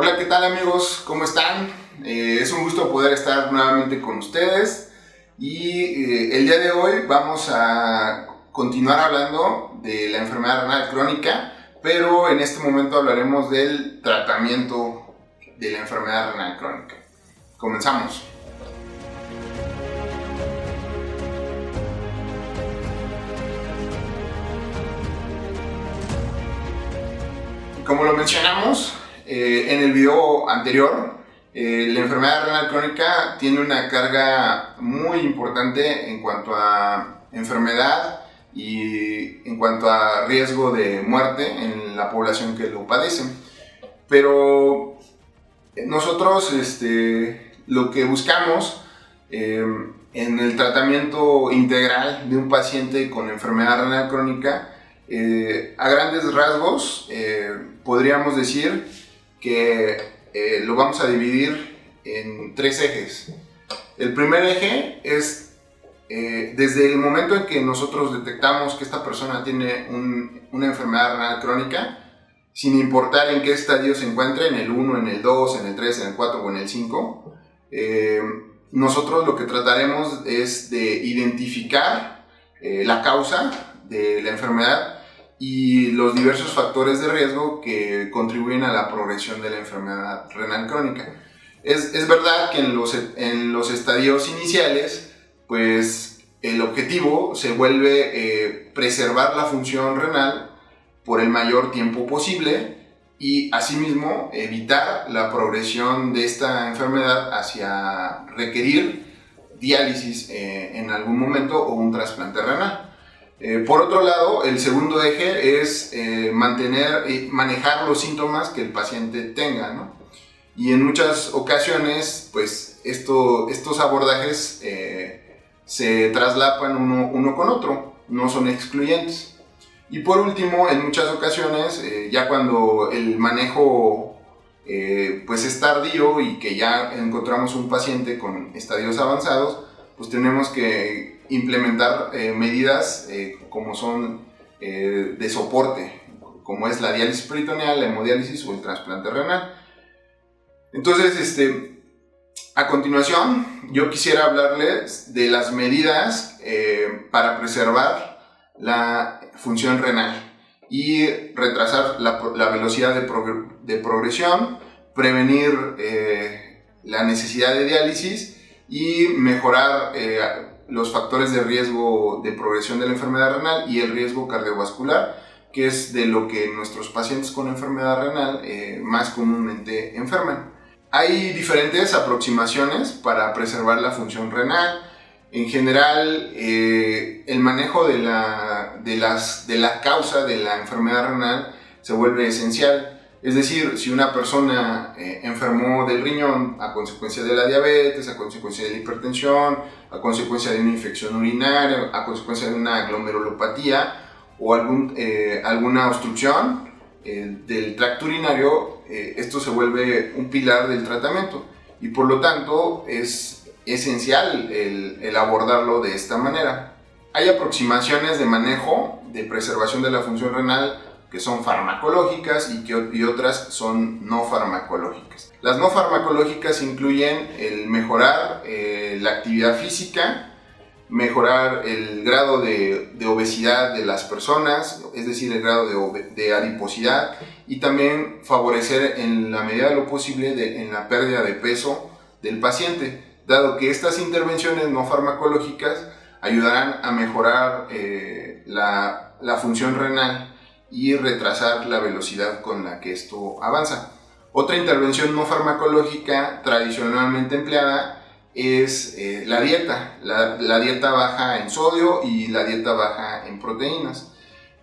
Hola, ¿qué tal amigos? ¿Cómo están? Es un gusto poder estar nuevamente con ustedes y el día de hoy vamos a continuar hablando de la enfermedad renal crónica, pero en este momento hablaremos del tratamiento de la enfermedad renal crónica. Comenzamos. Como lo mencionamos en el video anterior, la enfermedad renal crónica tiene una carga muy importante en cuanto a enfermedad y en cuanto a riesgo de muerte en la población que lo padece. Pero nosotros lo que buscamos en el tratamiento integral de un paciente con enfermedad renal crónica, a grandes rasgos, podríamos decir que lo vamos a dividir en tres ejes. El primer eje es desde el momento en que nosotros detectamos que esta persona tiene una enfermedad renal crónica, sin importar en qué estadio se encuentre, en el 1, en el 2, en el 3, en el 4 o en el 5, nosotros lo que trataremos es de identificar la causa de la enfermedad y los diversos factores de riesgo que contribuyen a la progresión de la enfermedad renal crónica. Es verdad que en los estadios iniciales, pues el objetivo se vuelve preservar la función renal por el mayor tiempo posible y asimismo evitar la progresión de esta enfermedad hacia requerir diálisis en algún momento o un trasplante renal. Por otro lado, el segundo eje es mantener y manejar los síntomas que el paciente tenga, ¿no? Y en muchas ocasiones, pues estos abordajes se traslapan uno con otro, no son excluyentes. Y por último, en muchas ocasiones, ya cuando el manejo pues es tardío y que ya encontramos un paciente con estadios avanzados, pues tenemos que implementar medidas como son de soporte, como es la diálisis peritoneal, la hemodiálisis o el trasplante renal. Entonces, a continuación, yo quisiera hablarles de las medidas para preservar la función renal y retrasar la velocidad de progresión, prevenir la necesidad de diálisis y mejorar los factores de riesgo de progresión de la enfermedad renal y el riesgo cardiovascular, que es de lo que nuestros pacientes con enfermedad renal más comúnmente enferman. Hay diferentes aproximaciones para preservar la función renal. En general, el manejo de la causa de la enfermedad renal se vuelve esencial. Es decir, si una persona enfermó del riñón a consecuencia de la diabetes, a consecuencia de la hipertensión, a consecuencia de una infección urinaria, a consecuencia de una glomerulopatía o alguna obstrucción del tracto urinario, esto se vuelve un pilar del tratamiento y por lo tanto es esencial el abordarlo de esta manera. Hay aproximaciones de manejo de preservación de la función renal que son farmacológicas y otras son no farmacológicas. Las no farmacológicas incluyen el mejorar la actividad física, mejorar el grado de obesidad de las personas, es decir, el grado de adiposidad, y también favorecer en la medida de lo posible en la pérdida de peso del paciente, dado que estas intervenciones no farmacológicas ayudarán a mejorar la función renal y retrasar la velocidad con la que esto avanza. Otra intervención no farmacológica tradicionalmente empleada es la dieta. La dieta baja en sodio y la dieta baja en proteínas,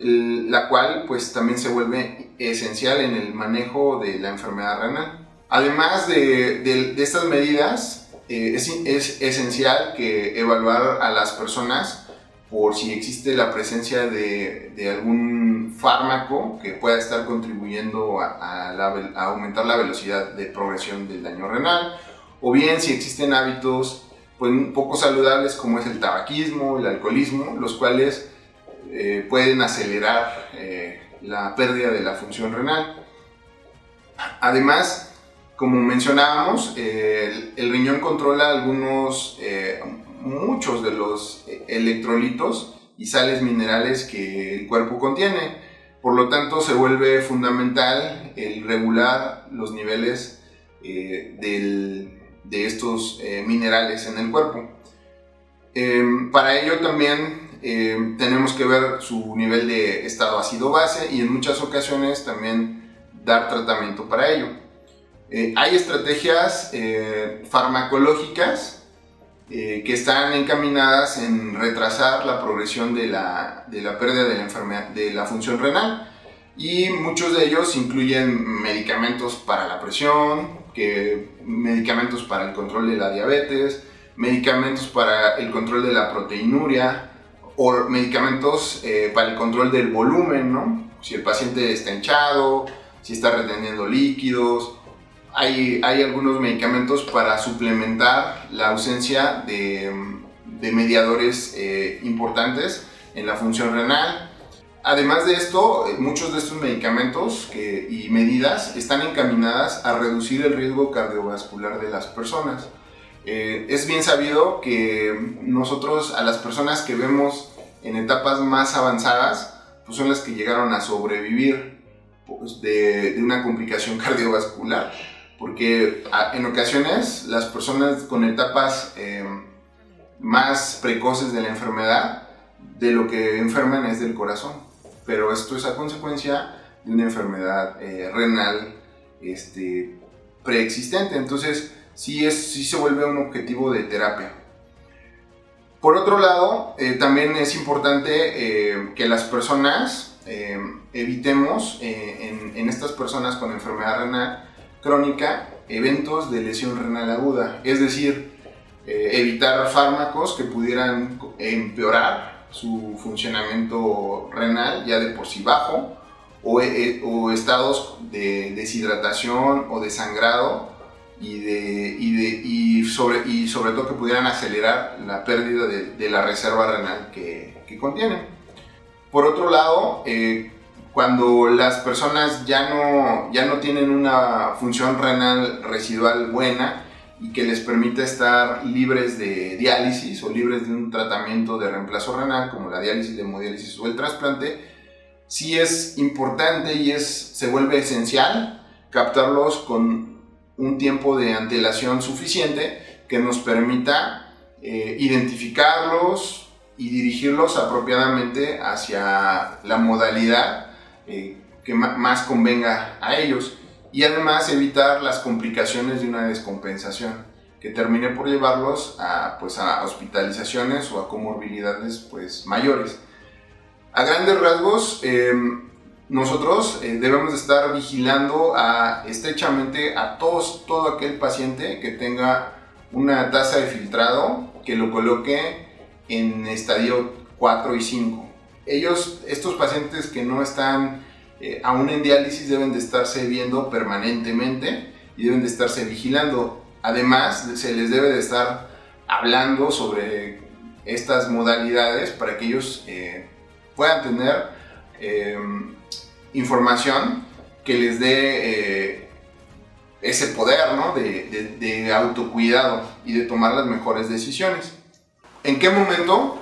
la cual pues también se vuelve esencial en el manejo de la enfermedad renal. Además de estas medidas, es esencial que evaluar a las personas por si existe la presencia de algún fármaco que pueda estar contribuyendo a aumentar la velocidad de progresión del daño renal, o bien si existen hábitos pues, poco saludables como es el tabaquismo, el alcoholismo, los cuales pueden acelerar la pérdida de la función renal. Además, Como mencionábamos, el riñón controla muchos de los electrolitos y sales minerales que el cuerpo contiene. Por lo tanto, se vuelve fundamental el regular los niveles de estos minerales en el cuerpo. Para ello también tenemos que ver su nivel de estado ácido-base y en muchas ocasiones también dar tratamiento para ello. Hay estrategias farmacológicas que están encaminadas en retrasar la progresión de la pérdida de la enfermedad de la función renal, y muchos de ellos incluyen medicamentos para la presión, medicamentos para el control de la diabetes, medicamentos para el control de la proteinuria o medicamentos para el control del volumen, ¿no? Si el paciente está hinchado, si está reteniendo líquidos. Hay algunos medicamentos para suplementar la ausencia de mediadores importantes en la función renal. Además de esto, muchos de estos medicamentos y medidas están encaminadas a reducir el riesgo cardiovascular de las personas. Es bien sabido que nosotros, a las personas que vemos en etapas más avanzadas, pues son las que llegaron a sobrevivir pues, de una complicación cardiovascular. Porque en ocasiones las personas con etapas más precoces de la enfermedad, de lo que enferman es del corazón, pero esto es a consecuencia de una enfermedad renal preexistente. Entonces sí se vuelve un objetivo de terapia. Por otro lado, también es importante que las personas evitemos en estas personas con enfermedad renal crónica eventos de lesión renal aguda, es decir, evitar fármacos que pudieran empeorar su funcionamiento renal ya de por sí bajo, o estados de deshidratación o de sangrado y sobre todo que pudieran acelerar la pérdida de la reserva renal que contienen. Por otro lado, cuando las personas ya no tienen una función renal residual buena y que les permite estar libres de diálisis o libres de un tratamiento de reemplazo renal como la diálisis, la hemodiálisis o el trasplante, sí es importante y se vuelve esencial captarlos con un tiempo de antelación suficiente que nos permita identificarlos y dirigirlos apropiadamente hacia la modalidad que más convenga a ellos, y además evitar las complicaciones de una descompensación que termine por llevarlos a hospitalizaciones o a comorbilidades mayores. A grandes rasgos, nosotros debemos estar vigilando estrechamente a todo aquel paciente que tenga una tasa de filtrado que lo coloque en estadio 4 y 5. Estos pacientes que no están aún en diálisis deben de estarse viendo permanentemente y deben de estarse vigilando. Además, se les debe de estar hablando sobre estas modalidades para que ellos puedan tener información que les dé ese poder, ¿no? de autocuidado y de tomar las mejores decisiones. ¿En qué momento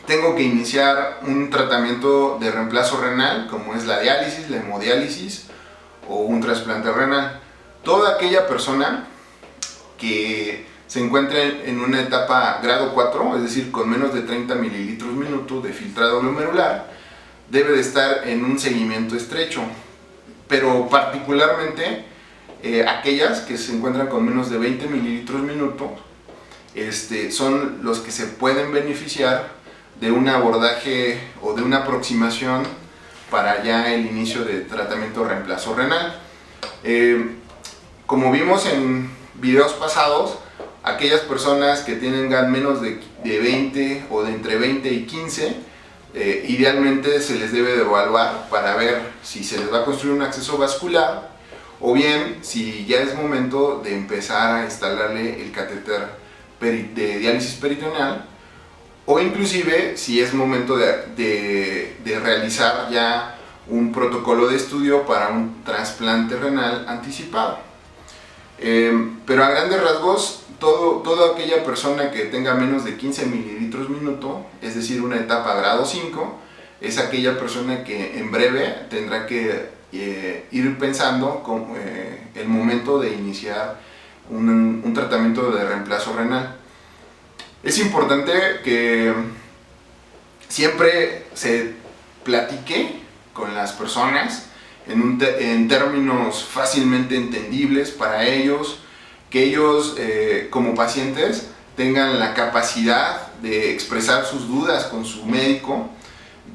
tengo que iniciar un tratamiento de reemplazo renal, como es la diálisis, la hemodiálisis o un trasplante renal? Toda aquella persona que se encuentre en una etapa grado 4, es decir, con menos de 30 mililitros minuto de filtrado glomerular, debe de estar en un seguimiento estrecho, pero particularmente aquellas que se encuentran con menos de 20 mililitros minuto son los que se pueden beneficiar de un abordaje o de una aproximación para ya el inicio de tratamiento de reemplazo renal. Como vimos en videos pasados, aquellas personas que tengan menos de 20 o de entre 20 y 15, idealmente se les debe de evaluar para ver si se les va a construir un acceso vascular o bien si ya es momento de empezar a instalarle el catéter de diálisis peritoneal, o inclusive si es momento de realizar ya un protocolo de estudio para un trasplante renal anticipado. Pero a grandes rasgos, toda aquella persona que tenga menos de 15 mililitros minuto, es decir, una etapa grado 5, es aquella persona que en breve tendrá que ir pensando con el momento de iniciar un tratamiento de reemplazo renal. Es importante que siempre se platique con las personas en términos fácilmente entendibles para ellos, que ellos como pacientes tengan la capacidad de expresar sus dudas con su médico,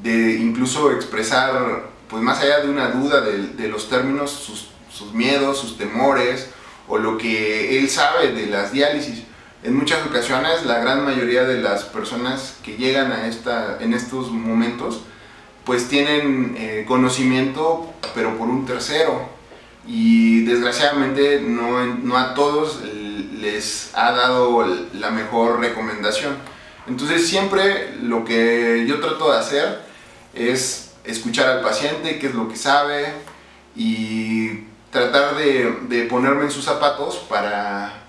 de incluso expresar, pues más allá de una duda de los términos, sus miedos, sus temores o lo que él sabe de las diálisis. En muchas ocasiones la gran mayoría de las personas que llegan en estos momentos pues tienen conocimiento pero por un tercero, y desgraciadamente no a todos les ha dado la mejor recomendación. Entonces siempre lo que yo trato de hacer es escuchar al paciente, qué es lo que sabe, y tratar de ponerme en sus zapatos para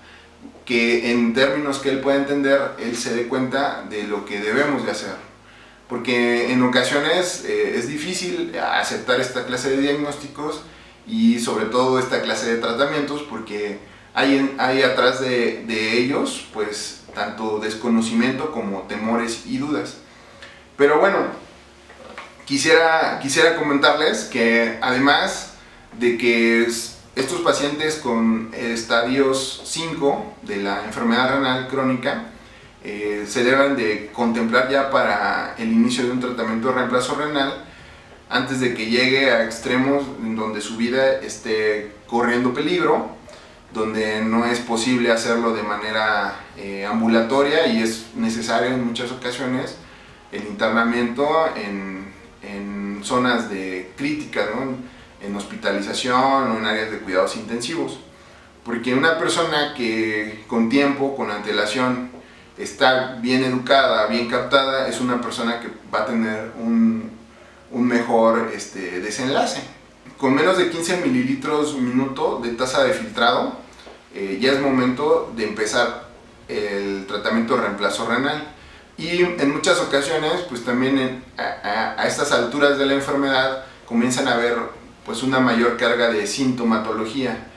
que en términos que él pueda entender, él se dé cuenta de lo que debemos de hacer. Porque en ocasiones es difícil aceptar esta clase de diagnósticos y sobre todo esta clase de tratamientos, porque hay atrás de ellos pues tanto desconocimiento como temores y dudas. Pero bueno, quisiera comentarles que además de que estos pacientes con estadios 5 de la enfermedad renal crónica se deben de contemplar ya para el inicio de un tratamiento de reemplazo renal antes de que llegue a extremos en donde su vida esté corriendo peligro, donde no es posible hacerlo de manera ambulatoria y es necesario en muchas ocasiones el internamiento en zonas críticas, ¿no? En hospitalización o en áreas de cuidados intensivos. Porque una persona que con tiempo, con antelación, está bien educada, bien captada, es una persona que va a tener un mejor desenlace. Con menos de 15 mililitros minuto de tasa de filtrado, ya es momento de empezar el tratamiento de reemplazo renal. Y en muchas ocasiones, pues también a estas alturas de la enfermedad comienzan a haber pues una mayor carga de sintomatología.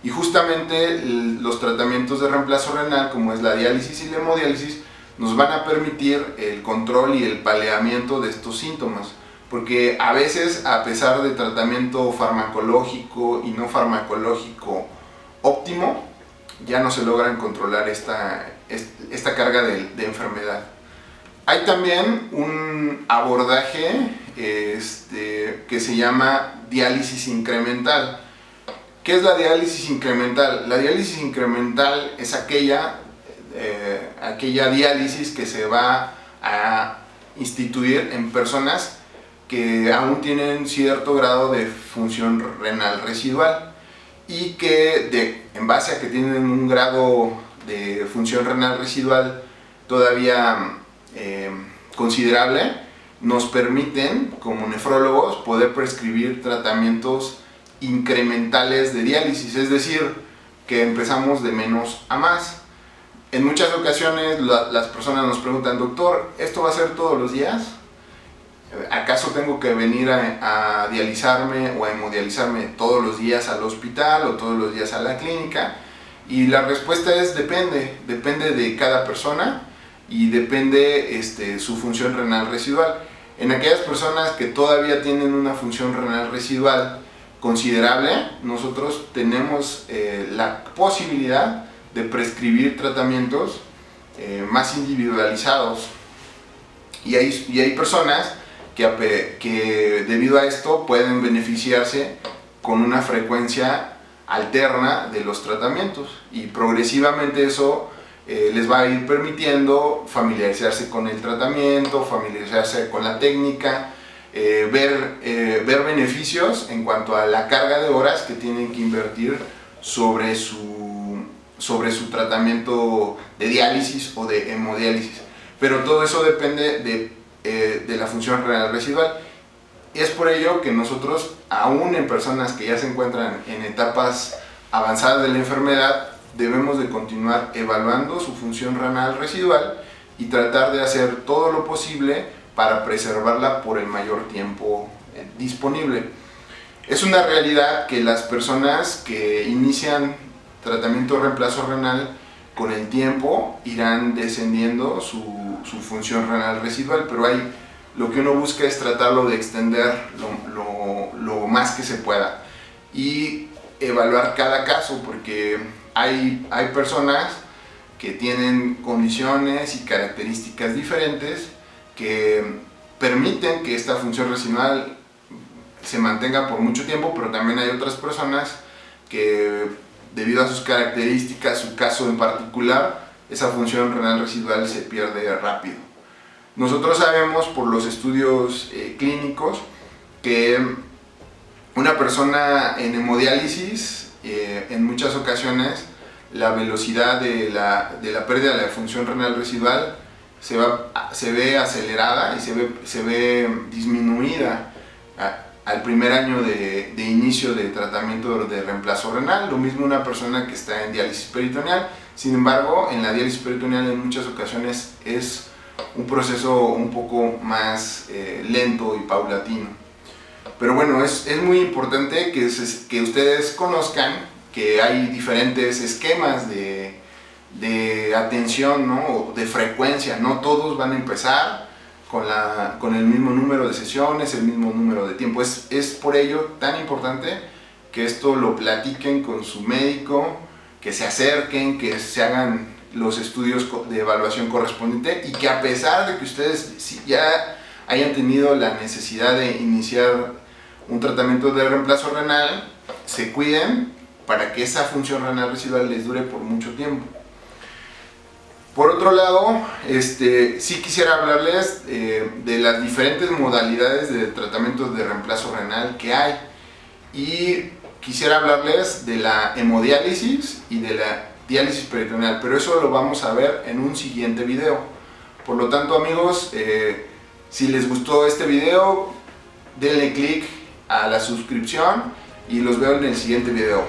Y justamente los tratamientos de reemplazo renal, como es la diálisis y la hemodiálisis, nos van a permitir el control y el paliamiento de estos síntomas. Porque a veces, a pesar de tratamiento farmacológico y no farmacológico óptimo, ya no se logran controlar esta carga de enfermedad. Hay también un abordaje que se llama diálisis incremental. ¿Qué es la diálisis incremental? La diálisis incremental es aquella diálisis que se va a instituir en personas que aún tienen cierto grado de función renal residual y que en base a que tienen un grado de función renal residual todavía considerable, nos permiten como nefrólogos poder prescribir tratamientos incrementales de diálisis, es decir, que empezamos de menos a más. En muchas ocasiones las personas nos preguntan: doctor, ¿esto va a ser todos los días? ¿Acaso tengo que venir a dializarme o a hemodializarme todos los días al hospital o todos los días a la clínica? Y la respuesta es depende de cada persona y depende su función renal residual. En aquellas personas que todavía tienen una función renal residual considerable, nosotros tenemos la posibilidad de prescribir tratamientos más individualizados, y hay personas que debido a esto pueden beneficiarse con una frecuencia alterna de los tratamientos, y progresivamente eso les va a ir permitiendo familiarizarse con el tratamiento, familiarizarse con la técnica, ver beneficios en cuanto a la carga de horas que tienen que invertir sobre su tratamiento de diálisis o de hemodiálisis. Pero todo eso depende de la función renal residual. Y es por ello que nosotros, aún en personas que ya se encuentran en etapas avanzada de la enfermedad, debemos de continuar evaluando su función renal residual y tratar de hacer todo lo posible para preservarla por el mayor tiempo disponible. Es una realidad que las personas que inician tratamiento de reemplazo renal con el tiempo irán descendiendo su función renal residual, pero lo que uno busca es tratarlo de extender lo más que se pueda y evaluar cada caso, porque hay personas que tienen condiciones y características diferentes que permiten que esta función residual se mantenga por mucho tiempo, pero también hay otras personas que, debido a sus características, su caso en particular, esa función renal residual se pierde rápido. Nosotros sabemos por los estudios clínicos que una persona en hemodiálisis, en muchas ocasiones, la velocidad de la pérdida de la función renal residual se ve acelerada y se ve disminuida al primer año de inicio de tratamiento de reemplazo renal. Lo mismo una persona que está en diálisis peritoneal. Sin embargo, en la diálisis peritoneal en muchas ocasiones es un proceso un poco más lento y paulatino. Pero bueno, es muy importante que ustedes conozcan que hay diferentes esquemas de atención, ¿no? O de frecuencia. No todos van a empezar con el mismo número de sesiones, el mismo número de tiempo. Es por ello tan importante que esto lo platiquen con su médico, que se acerquen, que se hagan los estudios de evaluación correspondiente, y que a pesar de que ustedes ya hayan tenido la necesidad de iniciar un tratamiento de reemplazo renal, se cuiden para que esa función renal residual les dure por mucho tiempo. Por otro lado, sí quisiera hablarles de las diferentes modalidades de tratamiento de reemplazo renal que hay, y quisiera hablarles de la hemodiálisis y de la diálisis peritoneal, pero eso lo vamos a ver en un siguiente video. Por lo tanto, amigos, si les gustó este video, denle click a la suscripción y los veo en el siguiente video.